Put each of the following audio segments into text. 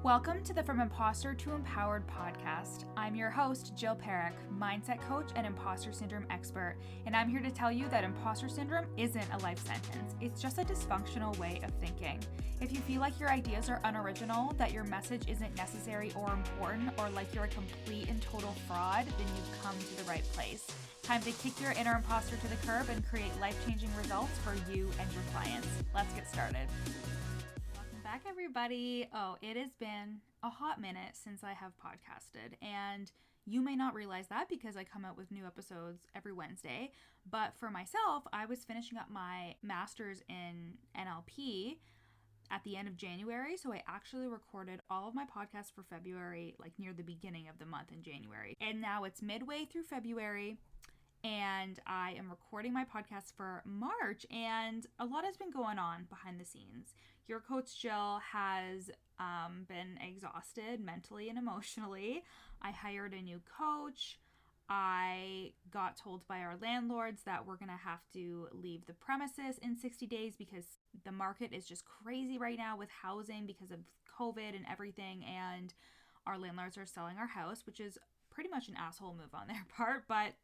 Welcome to the From Imposter to Empowered podcast. I'm your host, Jill Perrick, mindset coach and imposter syndrome expert, and I'm here to tell you that imposter syndrome isn't a life sentence. It's just a dysfunctional way of thinking. If you feel like your ideas are unoriginal, that your message isn't necessary or important, or like you're a complete and total fraud, then you've come to the right place. Time to kick your inner imposter to the curb and create life-changing results for you and your clients. Let's get started. Back, everybody. It has been a hot minute since I have podcasted, and you may not realize that because I come out with new episodes every Wednesday. But for myself, I was finishing up my master's in NLP at the end of January, so I actually recorded all of my podcasts for February, like near the beginning of the month in January. And now it's midway through February, and I am recording my podcast for March, and a lot has been going on behind the scenes. Your coach Jill has been exhausted mentally and emotionally. I hired a new coach. I got told by our landlords that we're going to have to leave the premises in 60 days because the market is just crazy right now with housing because of COVID and everything, and our landlords are selling our house, which is pretty much an asshole move on their part, but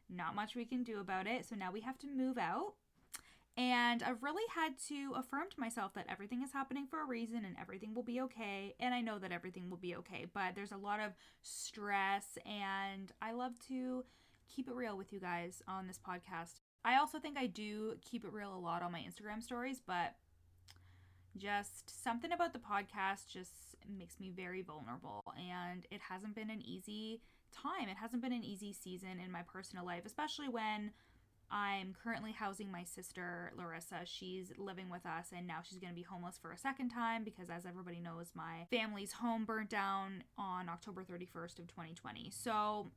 not much we can do about it. So now we have to move out. And I've really had to affirm to myself that everything is happening for a reason and everything will be okay. And I know that everything will be okay, but there's a lot of stress, and I love to keep it real with you guys on this podcast. I also think I do keep it real a lot on my Instagram stories, but just something about the podcast just makes me very vulnerable, and it hasn't been an easy time. It hasn't been an easy season in my personal life, especially when I'm currently housing my sister, Larissa. She's living with us, and now she's going to be homeless for a second time because, as everybody knows, my family's home burnt down on October 31st of 2020. So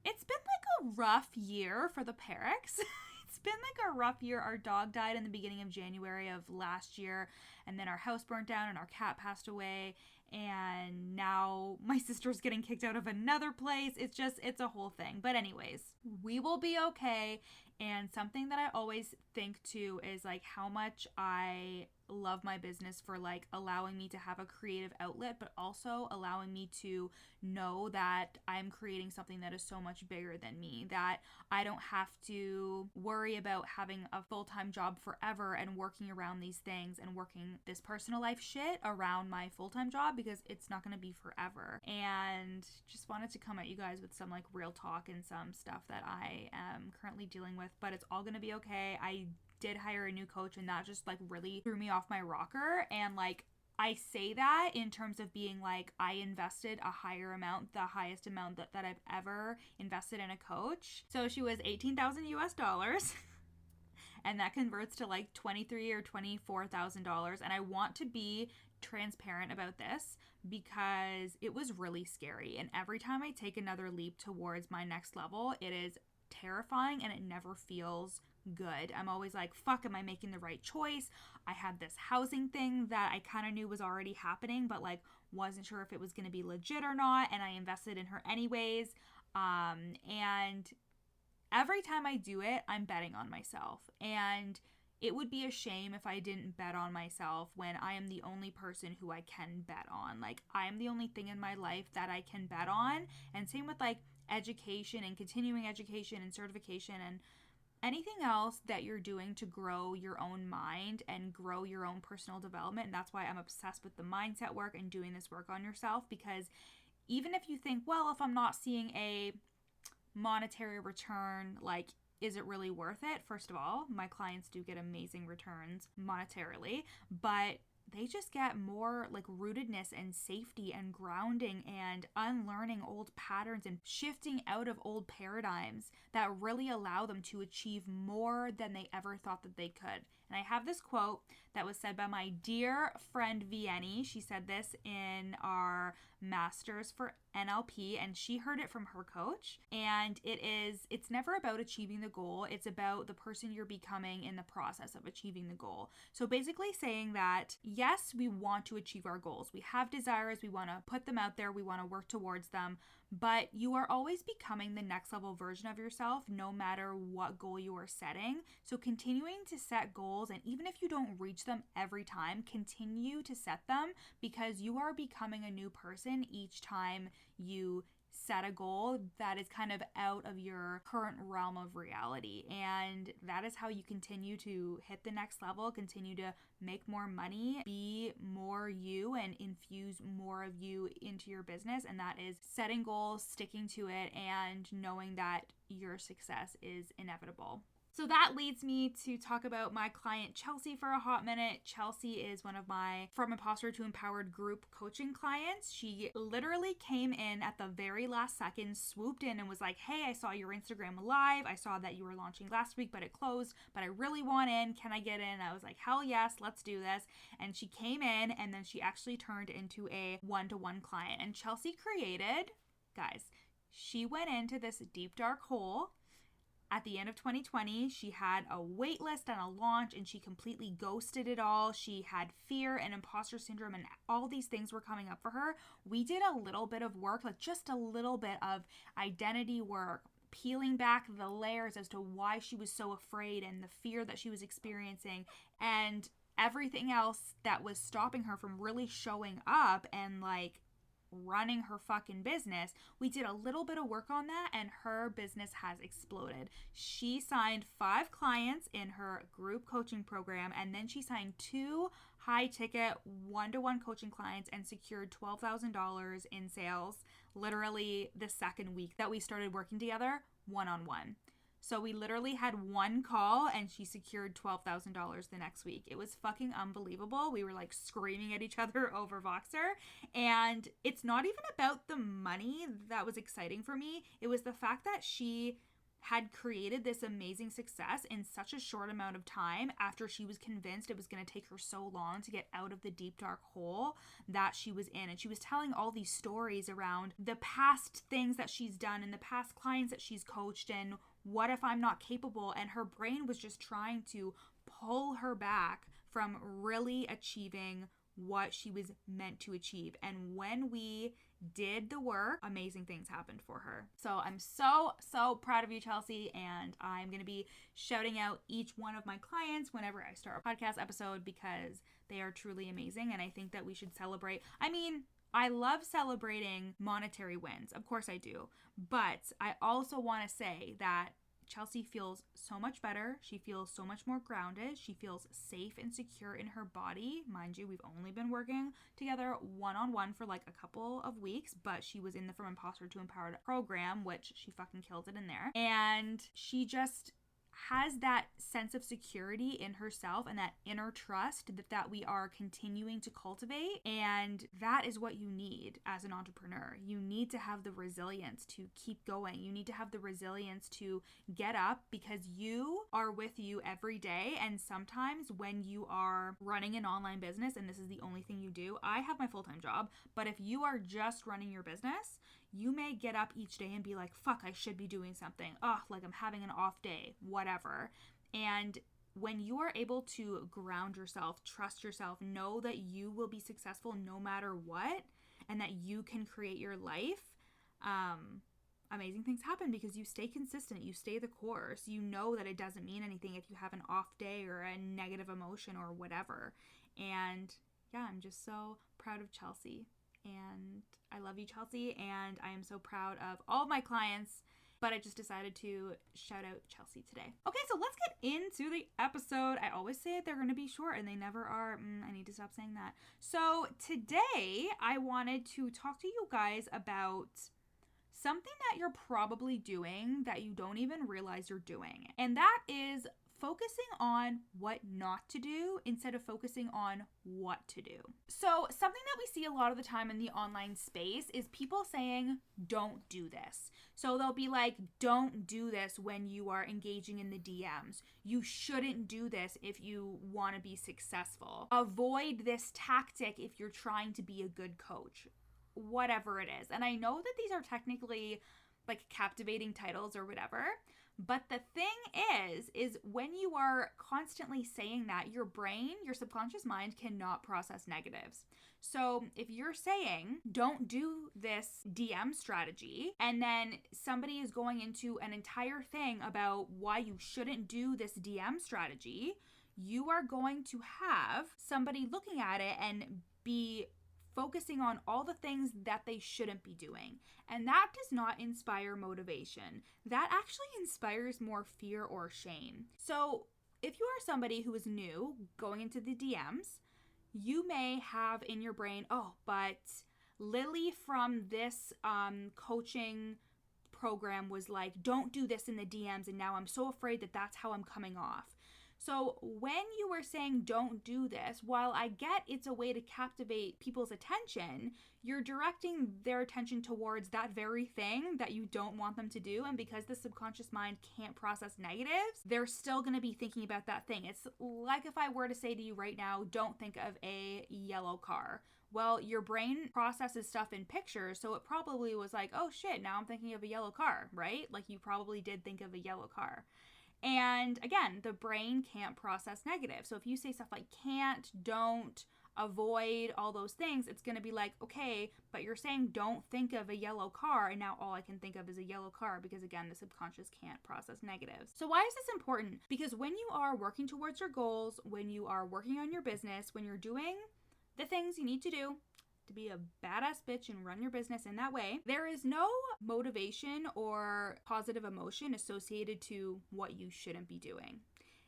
it's been like a rough year for the Perricks. It's been like a rough year. Our dog died in the beginning of January of last year, and then our house burnt down and our cat passed away, and now my sister's getting kicked out of another place. It's a whole thing. But anyways, we will be okay. And something that I always think too is like how much I love my business for like allowing me to have a creative outlet, but also allowing me to know that I'm creating something that is so much bigger than me, that I don't have to worry about having a full-time job forever and working around these things and working this personal life shit around my full-time job, because it's not going to be forever. And just wanted to come at you guys with some like real talk and some stuff that I am currently dealing with, but it's all going to be okay. I did hire a new coach, and that just like really threw me off my rocker. And like I say that in terms of being like I invested a higher amount, the highest amount that I've ever invested in a coach. So she was $18,000 US, and that converts to like $23,000 or $24,000. And I want to be transparent about this because it was really scary. And every time I take another leap towards my next level, it is terrifying and it never feels good. I'm always like, fuck, am I making the right choice? I had this housing thing that I kind of knew was already happening, but like wasn't sure if it was going to be legit or not, and I invested in her anyways. And every time I do it, I'm betting on myself, and it would be a shame if I didn't bet on myself when I am the only person who I can bet on. Like, I am the only thing in my life that I can bet on. And same with like education and continuing education and certification and anything else that you're doing to grow your own mind and grow your own personal development. And that's why I'm obsessed with the mindset work and doing this work on yourself, because even if you think, well, if I'm not seeing a monetary return, like, is it really worth it? First of all, my clients do get amazing returns monetarily, but they just get more like rootedness and safety and grounding and unlearning old patterns and shifting out of old paradigms that really allow them to achieve more than they ever thought that they could. And I have this quote that was said by my dear friend Vienny. She said this in our master's for NLP, and she heard it from her coach. And it's never about achieving the goal. It's about the person you're becoming in the process of achieving the goal. So basically saying that, yes, we want to achieve our goals. We have desires. We want to put them out there. We want to work towards them. But you are always becoming the next level version of yourself, no matter what goal you are setting. So continuing to set goals goals. And even if you don't reach them every time, continue to set them, because you are becoming a new person each time you set a goal that is kind of out of your current realm of reality. And that is how you continue to hit the next level, continue to make more money, be more you, and infuse more of you into your business. And that is setting goals, sticking to it, and knowing that your success is inevitable. So that leads me to talk about my client Chelsea for a hot minute. Chelsea is one of my From Imposter to Empowered group coaching clients. She literally came in at the very last second, swooped in and was like, hey, I saw your Instagram live. I saw that you were launching last week, but it closed, but I really want in. Can I get in? I was like, hell yes, let's do this. And she came in, and then she actually turned into a one-to-one client. And Chelsea created, guys, she went into this deep dark hole. At the end of 2020, she had a wait list and a launch, and she completely ghosted it all. She had fear and imposter syndrome, and all these things were coming up for her. We did a little bit of work, like just a little bit of identity work, peeling back the layers as to why she was so afraid and the fear that she was experiencing, and everything else that was stopping her from really showing up and like running her fucking business. We did a little bit of work on that, and her business has exploded. She signed 5 clients in her group coaching program, and then she signed 2 high ticket one-to-one coaching clients and secured $12,000 in sales literally the second week that we started working together one-on-one. So we literally had one call, and she secured $12,000 the next week. It was fucking unbelievable. We were like screaming at each other over Voxer. And it's not even about the money that was exciting for me. It was the fact that she had created this amazing success in such a short amount of time after she was convinced it was going to take her so long to get out of the deep dark hole that she was in. And she was telling all these stories around the past things that she's done and the past clients that she's coached, and what if I'm not capable? And her brain was just trying to pull her back from really achieving what she was meant to achieve. And when we did the work, amazing things happened for her. So I'm so proud of you, Chelsea, and I'm going to be shouting out each one of my clients whenever I start a podcast episode, because they are truly amazing, and I think that we should celebrate. I mean, I love celebrating monetary wins. Of course I do. But I also want to say that Chelsea feels so much better. She feels so much more grounded. She feels safe and secure in her body. Mind you, we've only been working together one-on-one for like a couple of weeks, but she was in the From Imposter to Empowered program, which she fucking killed it in there. And she just has that sense of security in herself and that inner trust that we are continuing to cultivate. And that is what you need as an entrepreneur. You need to have the resilience to keep going. You need to have the resilience to get up, because you are with you every day. And sometimes when you are running an online business and this is the only thing you do, I have my full-time job, but if you are just running your business, you may get up each day and be like, fuck, I should be doing something. Oh, like I'm having an off day, whatever. And when you are able to ground yourself, trust yourself, know that you will be successful no matter what, and that you can create your life, amazing things happen, because you stay consistent, you stay the course, you know that it doesn't mean anything if you have an off day or a negative emotion or whatever. And yeah, I'm just so proud of Chelsea. And I love you, Chelsea, and I am so proud of all of my clients, but I just decided to shout out Chelsea today. Okay, so let's get into the episode. I always say they're going to be short, and they never are. I need to stop saying that. So today, I wanted to talk to you guys about something that you're probably doing that you don't even realize you're doing, and that is focusing on what not to do instead of focusing on what to do. So something that we see a lot of the time in the online space is people saying, don't do this. So they'll be like, don't do this when you are engaging in the DMs. You shouldn't do this if you want to be successful. Avoid this tactic if you're trying to be a good coach. Whatever it is. And I know that these are technically like captivating titles or whatever, but the thing is when you are constantly saying that, your brain, your subconscious mind cannot process negatives. So if you're saying, don't do this DM strategy, and then somebody is going into an entire thing about why you shouldn't do this DM strategy, you are going to have somebody looking at it and be focusing on all the things that they shouldn't be doing. And that does not inspire motivation. That actually inspires more fear or shame. So if you are somebody who is new going into the DMs, you may have in your brain, oh, but Lily from this coaching program was like, don't do this in the DMs, and now I'm so afraid that that's how I'm coming off. So when you were saying don't do this, while I get it's a way to captivate people's attention, you're directing their attention towards that very thing that you don't want them to do. And because the subconscious mind can't process negatives, they're still going to be thinking about that thing. It's like if I were to say to you right now, don't think of a yellow car. Well, your brain processes stuff in pictures, so it probably was like, oh shit, now I'm thinking of a yellow car, right? Like you probably did think of a yellow car. And again, the brain can't process negative. So if you say stuff like can't, don't, avoid, all those things, it's going to be like, okay, but you're saying don't think of a yellow car, and now all I can think of is a yellow car, because again, the subconscious can't process negatives. So why is this important? Because when you are working towards your goals, when you are working on your business, when you're doing the things you need to do to be a badass bitch and run your business in that way, there is no motivation or positive emotion associated to what you shouldn't be doing.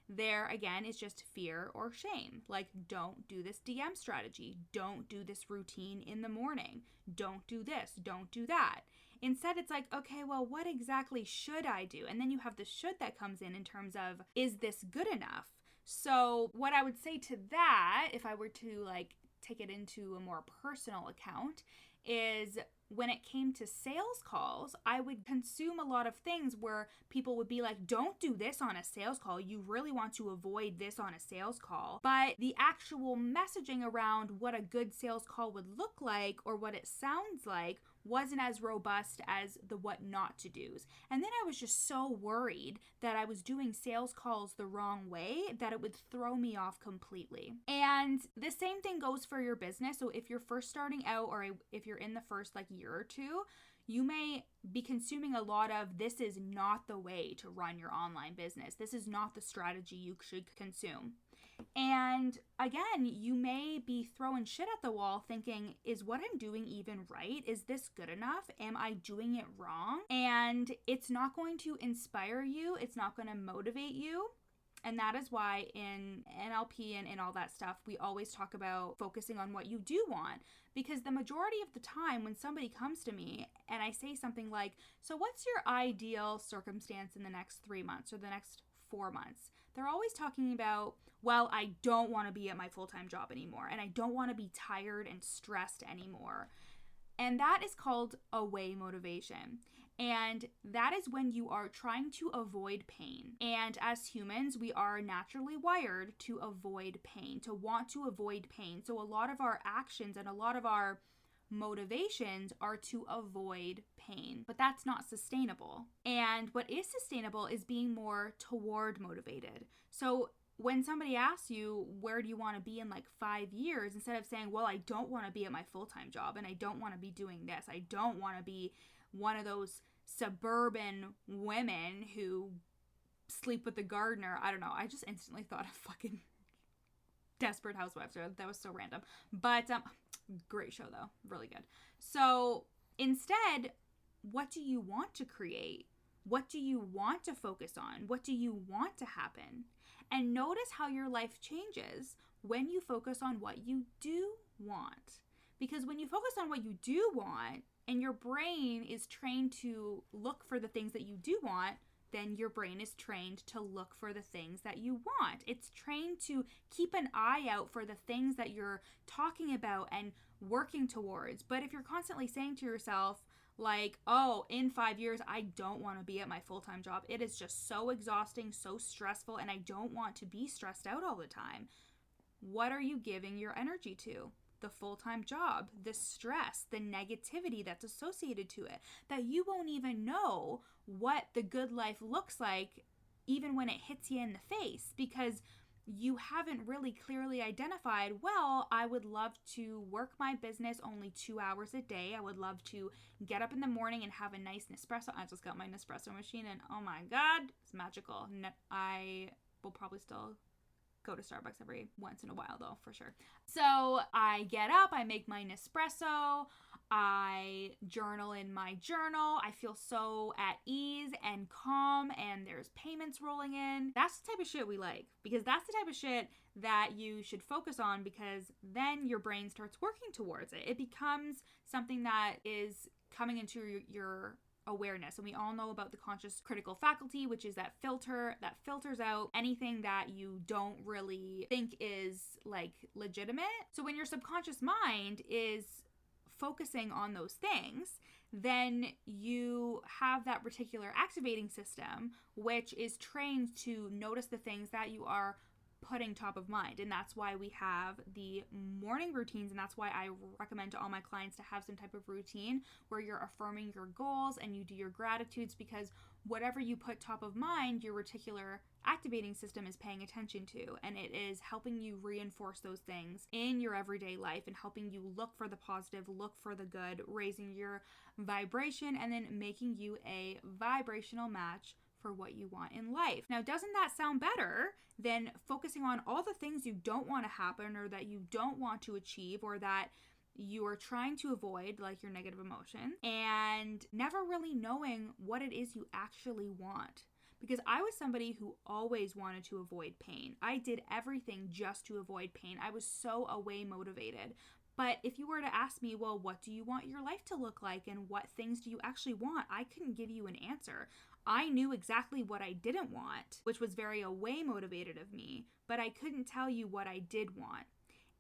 There, again, is just fear or shame. Like, don't do this DM strategy. Don't do this routine in the morning. Don't do this. Don't do that. Instead, it's like, okay, well, what exactly should I do? And then you have the should that comes in terms of, is this good enough? So what I would say to that, if I were to like take it into a more personal account, is when it came to sales calls, I would consume a lot of things where people would be like, don't do this on a sales call. You really want to avoid this on a sales call. But the actual messaging around what a good sales call would look like or what it sounds like wasn't as robust as the what not to do's. And then I was just so worried that I was doing sales calls the wrong way that it would throw me off completely. And the same thing goes for your business. So if you're first starting out, or if you're in the first like year or two, you may be consuming a lot of, this is not the way to run your online business. This is not the strategy you should consume. And again, you may be throwing shit at the wall thinking, is what I'm doing even right? Is this good enough? Am I doing it wrong? And it's not going to inspire you. It's not going to motivate you. And that is why in NLP and all that stuff, we always talk about focusing on what you do want. Because the majority of the time when somebody comes to me and I say something like, so what's your ideal circumstance in the next 3 months or the next 4 months? They're always talking about, well, I don't want to be at my full-time job anymore, and I don't want to be tired and stressed anymore. And that is called away motivation. And that is when you are trying to avoid pain. And as humans, we are naturally wired to avoid pain, to want to avoid pain. So a lot of our actions and a lot of our motivations are to avoid pain, but that's not sustainable. And what is sustainable is being more toward motivated. So when somebody asks you, where do you want to be in like 5 years? Instead of saying, well, I don't want to be at my full-time job and I don't want to be doing this. I don't want to be one of those suburban women who sleep with the gardener. I don't know. I just instantly thought of fucking Desperate Housewives. That was so random. But great show though. Really good. So instead, what do you want to create? What do you want to focus on? What do you want to happen? And notice how your life changes when you focus on what you do want. Because when you focus on what you do want and your brain is trained to look for the things that you do want, then your brain is trained to look for the things that you want. It's trained to keep an eye out for the things that you're talking about and working towards. But if you're constantly saying to yourself, like, oh, in 5 years, I don't want to be at my full-time job. It is just so exhausting, so stressful, and I don't want to be stressed out all the time. What are you giving your energy to? The full-time job, the stress, the negativity that's associated to it, that you won't even know what the good life looks like even when it hits you in the face, because you haven't really clearly identified, well, I would love to work my business only 2 hours a day. I would love to get up in the morning and have a nice Nespresso. I just got my Nespresso machine and oh my God, it's magical. I will probably still go to Starbucks every once in a while though, for sure. So I get up, I make my Nespresso, I journal in my journal. I feel so at ease and calm, and there's payments rolling in. That's the type of shit we like, because that's the type of shit that you should focus on, because then your brain starts working towards it. It becomes something that is coming into your awareness. And we all know about the conscious critical faculty, which is that filter that filters out anything that you don't really think is like legitimate. So when your subconscious mind is focusing on those things, then you have that reticular activating system, which is trained to notice the things that you are putting top of mind. And that's why we have the morning routines, and that's why I recommend to all my clients to have some type of routine where you're affirming your goals and you do your gratitudes, because whatever you put top of mind, your reticular activating system is paying attention to, and it is helping you reinforce those things in your everyday life and helping you look for the positive, look for the good, raising your vibration, and then making you a vibrational match for what you want in life. Now, doesn't that sound better than focusing on all the things you don't want to happen, or that you don't want to achieve, or that you are trying to avoid, like your negative emotion, and never really knowing what it is you actually want? Because I was somebody who always wanted to avoid pain. I did everything just to avoid pain. I was so away motivated. But if you were to ask me, well, what do you want your life to look like and what things do you actually want? I couldn't give you an answer. I knew exactly what I didn't want, which was very away motivated of me, but I couldn't tell you what I did want.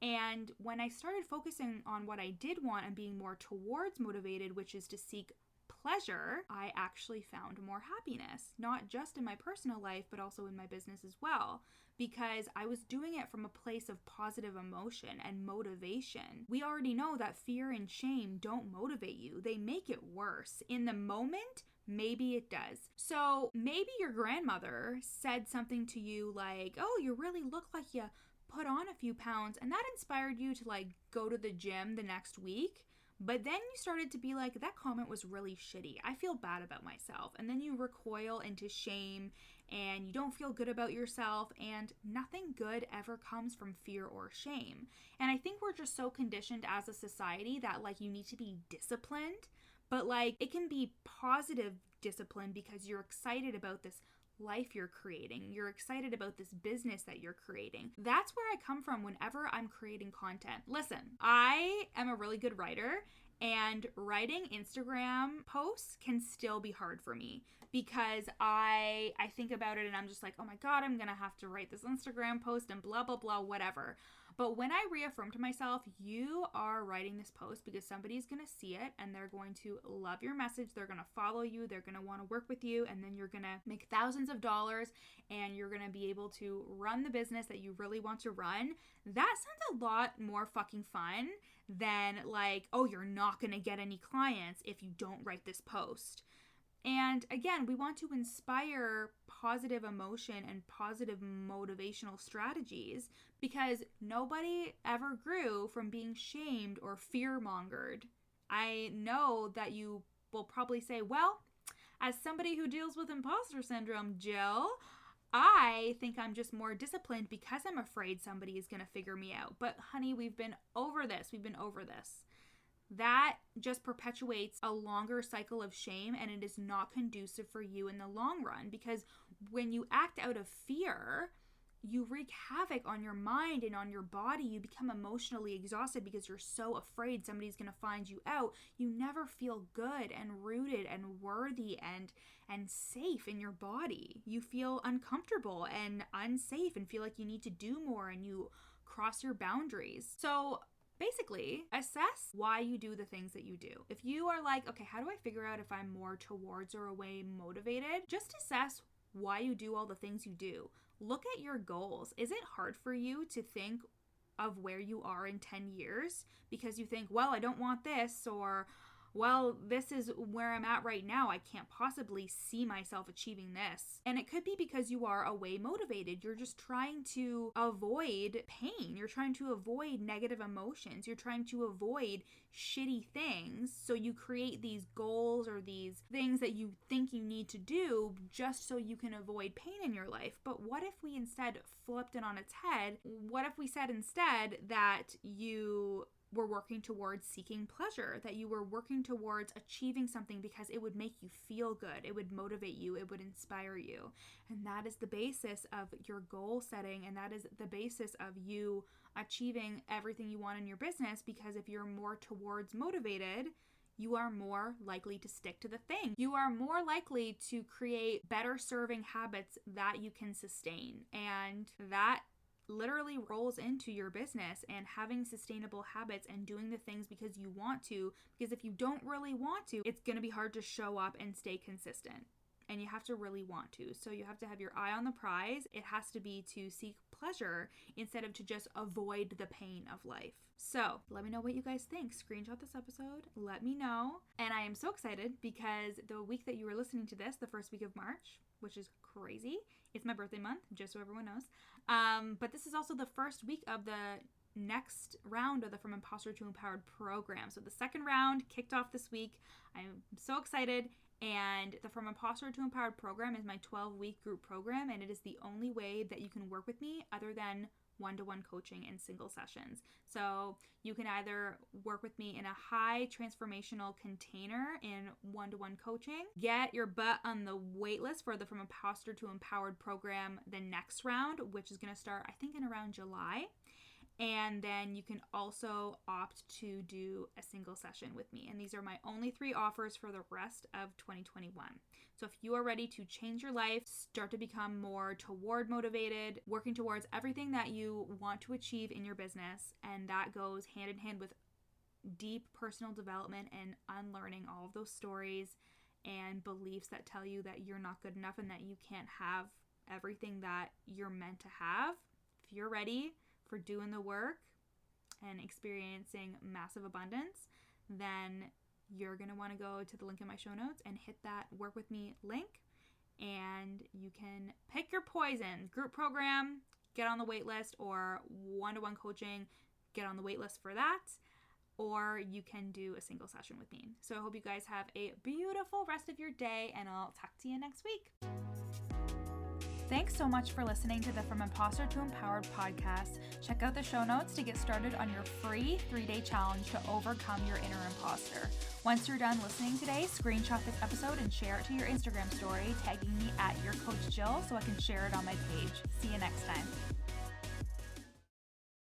And when I started focusing on what I did want and being more towards motivated, which is to seek pleasure, I actually found more happiness, not just in my personal life, but also in my business as well, because I was doing it from a place of positive emotion and motivation. We already know that fear and shame don't motivate you. They make it worse. In the moment, maybe it does. So maybe your grandmother said something to you like, oh, you really look like you put on a few pounds, and that inspired you to like go to the gym the next week. But then you started to be like, that comment was really shitty. I feel bad about myself. And then you recoil into shame and you don't feel good about yourself, and nothing good ever comes from fear or shame. And I think we're just so conditioned as a society that like you need to be disciplined, but like it can be positive discipline because you're excited about this life you're creating. You're excited about this business that you're creating. That's where I come from whenever I'm creating content. Listen, I am a really good writer, and writing Instagram posts can still be hard for me because I think about it and I'm just like, oh my God, I'm gonna have to write this Instagram post and blah, blah, blah, whatever. But when I reaffirm to myself, you are writing this post because somebody's going to see it and they're going to love your message. They're going to follow you. They're going to want to work with you. And then you're going to make thousands of dollars and you're going to be able to run the business that you really want to run. That sounds a lot more fucking fun than like, oh, you're not going to get any clients if you don't write this post. And again, we want to inspire positive emotion and positive motivational strategies because nobody ever grew from being shamed or fear-mongered. I know that you will probably say, well, as somebody who deals with imposter syndrome, Jill, I think I'm just more disciplined because I'm afraid somebody is going to figure me out. But honey, we've been over this. That just perpetuates a longer cycle of shame, and it is not conducive for you in the long run, because when you act out of fear, you wreak havoc on your mind and on your body. You become emotionally exhausted because you're so afraid somebody's going to find you out. You never feel good and rooted and worthy and safe in your body. You feel uncomfortable and unsafe and feel like you need to do more, and you cross your boundaries. So basically, assess why you do the things that you do. If you are like, okay, how do I figure out if I'm more towards or away motivated? Just assess why you do all the things you do. Look at your goals. Is it hard for you to think of where you are in 10 years? Because you think, well, I don't want this, or well, this is where I'm at right now. I can't possibly see myself achieving this. And it could be because you are away motivated. You're just trying to avoid pain. You're trying to avoid negative emotions. You're trying to avoid shitty things. So you create these goals or these things that you think you need to do just so you can avoid pain in your life. But what if we instead flipped it on its head? What if we said instead that you were working towards seeking pleasure, that you were working towards achieving something because it would make you feel good, it would motivate you, it would inspire you. And that is the basis of your goal setting, and that is the basis of you achieving everything you want in your business, because if you're more towards motivated, you are more likely to stick to the thing. You are more likely to create better serving habits that you can sustain. And that literally rolls into your business and having sustainable habits and doing the things because you want to. Because if you don't really want to, it's going to be hard to show up and stay consistent. And you have to really want to. So you have to have your eye on the prize. It has to be to seek pleasure instead of to just avoid the pain of life. So let me know what you guys think. Screenshot this episode. Let me know. And I am so excited because the week that you were listening to this, the first week of March, which is crazy, it's my birthday month, just so everyone knows. But this is also the first week of the next round of the From Imposter to Empowered program. So the second round kicked off this week. I'm so excited. And the From Imposter to Empowered program is my 12-week group program, and it is the only way that you can work with me other than one-to-one coaching and single sessions. So you can either work with me in a high transformational container in one-to-one coaching, get your butt on the wait list for the From Imposter to Empowered program the next round, which is going to start, I think, in around July. And then you can also opt to do a single session with me. And these are my only 3 offers for the rest of 2021. So if you are ready to change your life, start to become more toward motivated, working towards everything that you want to achieve in your business, and that goes hand in hand with deep personal development and unlearning all of those stories and beliefs that tell you that you're not good enough and that you can't have everything that you're meant to have. If you're ready for doing the work and experiencing massive abundance, then you're going to want to go to the link in my show notes and hit that work with me link, and you can pick your poison. Group program, get on the wait list, or one-to-one coaching, get on the wait list for that, or you can do a single session with me. So I hope you guys have a beautiful rest of your day, and I'll talk to you next week. Thanks so much for listening to the From Imposter to Empowered podcast. Check out the show notes to get started on your free 3-day challenge to overcome your inner imposter. Once you're done listening today, screenshot this episode and share it to your Instagram story, tagging me at YourCoachJill so I can share it on my page. See you next time.